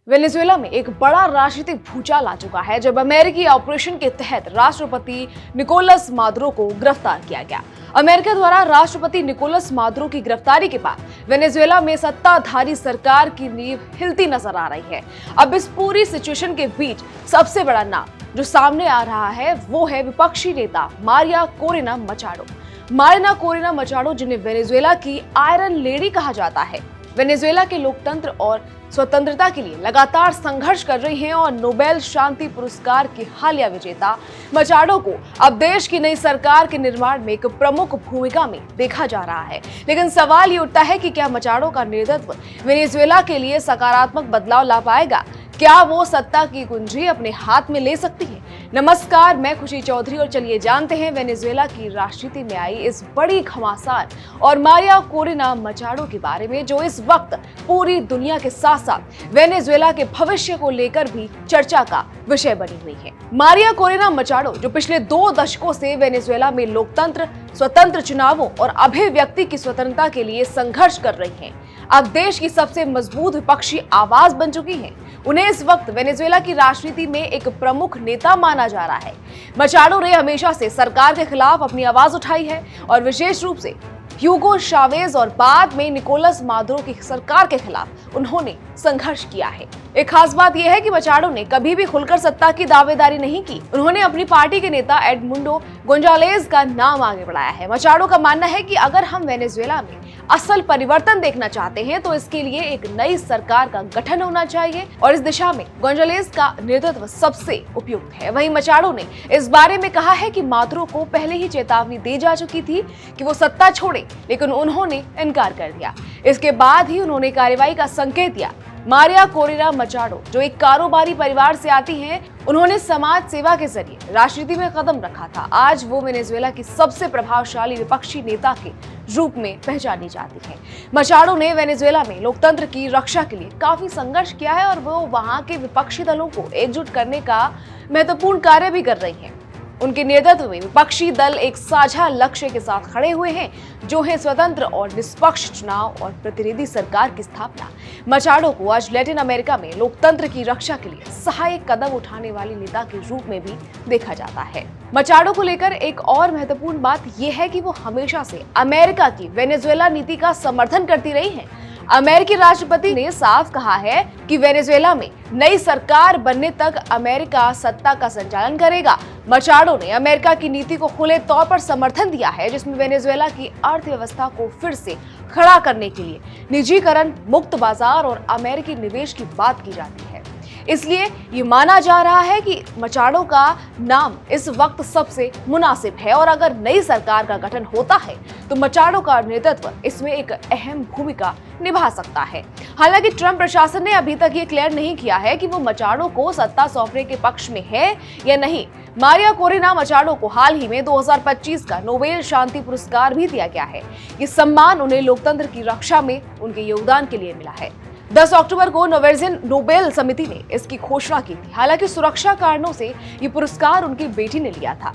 Venezuela में एक बड़ा राजनीतिक भूचाल आ चुका है जब अमेरिकी ऑपरेशन के तहत राष्ट्रपति निकोलस मादुरो को गिरफ्तार किया गया। अमेरिका द्वारा राष्ट्रपति निकोलस मादुरो की गिरफ्तारी के बाद वेनेजुएला में सत्ताधारी सरकार की नींव हिलती नजर आ रही है। अब इस पूरी सिचुएशन के बीच सबसे बड़ा नाम जो सामने आ रहा है वो है विपक्षी नेता मारिया कोरेना मचाडो। मारिया कोरेना मचाडो, जिन्हें वेनेजुएला की आयरन लेडी कहा जाता है, वेनेजुएला के लोकतंत्र और स्वतंत्रता के लिए लगातार संघर्ष कर रही हैं और नोबेल शांति पुरस्कार की हालिया विजेता मचाडो को अब देश की नई सरकार के निर्माण में एक प्रमुख भूमिका में देखा जा रहा है। लेकिन सवाल ये उठता है कि क्या मचाडो का नेतृत्व वेनेजुएला के लिए सकारात्मक बदलाव ला पाएगा? क्या वो सत्ता की कुंजी अपने हाथ में ले सकती है? नमस्कार, मैं खुशी चौधरी और चलिए जानते हैं वेनेजुएला की राजनीति में आई इस बड़ी घमासान और मारिया कोरेना मचाडो के बारे में, जो इस वक्त पूरी दुनिया के साथ साथ वेनेजुएला के भविष्य को लेकर भी चर्चा का विषय बनी हुई है। मारिया कोरेना मचाडो, जो पिछले 2 दशकों से वेनेजुएला में लोकतंत्र, स्वतंत्र चुनावों और अभिव्यक्ति की स्वतंत्रता के लिए संघर्ष कर रही हैं, अब देश की सबसे मजबूत विपक्षी आवाज बन चुकी हैं। उन्हें इस वक्त वेनेजुएला की राजनीति में एक प्रमुख नेता माना जा रहा है। मचाडो ने हमेशा से सरकार के खिलाफ अपनी आवाज उठाई है और विशेष रूप से ह्यूगो चावेज और बाद में निकोलस मादुरो की सरकार के खिलाफ उन्होंने संघर्ष किया है। एक खास बात यह है कि मचाडो ने कभी भी खुलकर सत्ता की दावेदारी नहीं की। उन्होंने अपनी पार्टी के नेता एडमुंडो गोंजालेज का नाम आगे बढ़ाया है। मचाडो का मानना है कि अगर हम वेनेजुएला में असल परिवर्तन देखना चाहते हैं तो इसके लिए एक नई सरकार का गठन होना चाहिए और इस दिशा में गोंजालेज का नेतृत्व सबसे उपयुक्त है। वहीं मचाडो ने इस बारे में कहा है कि मादुरो को पहले ही चेतावनी दी जा चुकी थी कि वो सत्ता छोड़े, लेकिन उन्होंने इनकार कर दिया। इसके बाद ही उन्होंने कार्रवाई का संकेत दिया। मारिया कोरेना मचाडो, जो एक कारोबारी परिवार से आती हैं, उन्होंने समाज सेवा के जरिए राजनीति में कदम रखा था। आज वो वेनेजुएला की सबसे प्रभावशाली विपक्षी नेता के रूप में पहचानी जाती है। मचाडो ने वेनेजुएला में लोकतंत्र की रक्षा के लिए काफी संघर्ष किया है और वो वहां के विपक्षी दलों को एकजुट करने का महत्वपूर्ण कार्य भी कर रही है। उनके नेतृत्व में विपक्षी दल एक साझा लक्ष्य के साथ खड़े हुए हैं, जो है स्वतंत्र और निष्पक्ष चुनाव और प्रतिनिधि सरकार की स्थापना। मचाडो को आज लैटिन अमेरिका में लोकतंत्र की रक्षा के लिए सहायक कदम उठाने वाली नेता के रूप में भी देखा जाता है। मचाडो को लेकर एक और महत्वपूर्ण बात यह है कि वो हमेशा से अमेरिका की वेनेजुएला नीति का समर्थन करती रही है। अमेरिकी राष्ट्रपति ने साफ कहा है कि वेनेजुएला में नई सरकार बनने तक अमेरिका सत्ता का संचालन करेगा। मचाडो ने अमेरिका की नीति को खुले तौर पर समर्थन दिया है, जिसमें वेनेजुएला की अर्थव्यवस्था को फिर से खड़ा करने के लिए निजीकरण, मुक्त बाजार और अमेरिकी निवेश की बात की जाती है। इसलिए ये माना जा रहा है कि मचाडो का नाम इस वक्त सबसे मुनासिब है और अगर नई सरकार का गठन होता है तो मचाडो का नेतृत्व इसमें एक अहम भूमिका निभा सकता है। हालांकि ट्रंप प्रशासन ने अभी तक ये क्लियर नहीं किया है कि वो मचाडो को सत्ता सौंपने के पक्ष में है या नहीं। मारिया कोरेना मचाडो को हाल ही में 2025 का नोबेल शांति पुरस्कार भी दिया गया है। ये सम्मान उन्हें लोकतंत्र की रक्षा में उनके योगदान के लिए मिला है। 10 अक्टूबर को नॉर्वेजियन नोबेल समिति ने इसकी घोषणा की थी। हालांकि सुरक्षा कारणों से ये पुरस्कार उनकी बेटी ने लिया था।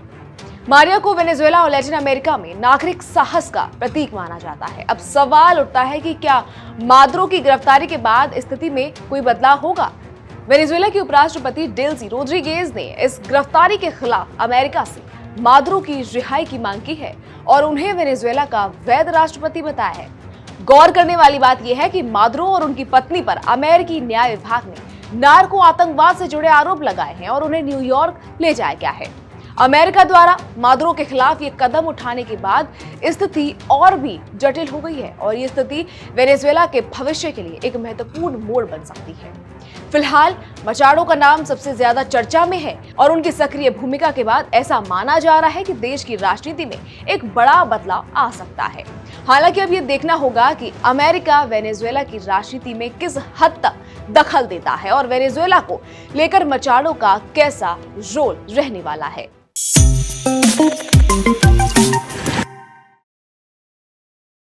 मारिया को वेनेजुएला और लैटिन अमेरिका में नागरिक साहस का प्रतीक माना जाता है। अब सवाल उठता है कि क्या मादुरो की गिरफ्तारी के बाद स्थिति में कोई बदलाव होगा? वेनेजुएला के उपराष्ट्रपति डेल्सी रोड्रिगेज ने इस गिरफ्तारी के खिलाफ अमेरिका से मादुरो की रिहाई की मांग की है और उन्हें वेनेजुएला का वैध राष्ट्रपति बताया है। गौर करने वाली बात यह है कि मादुरो और उनकी पत्नी पर अमेरिकी न्याय विभाग ने नार्को आतंकवाद से जुड़े आरोप लगाए हैं और उन्हें न्यूयॉर्क ले जाया गया है। अमेरिका द्वारा मादुरो के खिलाफ ये कदम उठाने के बाद स्थिति और भी जटिल हो गई है और ये स्थिति वेनेजुएला के भविष्य के लिए एक महत्वपूर्ण मोड़ बन सकती है। फिलहाल मचाडो का नाम सबसे ज्यादा चर्चा में है और उनकी सक्रिय भूमिका के बाद ऐसा माना जा रहा है कि देश की राजनीति में एक बड़ा बदलाव आ सकता है। हालांकि अब ये देखना होगा कि अमेरिका वेनेजुएला की राजनीति में किस हद तक दखल देता है और वेनेजुएला को लेकर मचाडो का कैसा रोल रहने वाला है।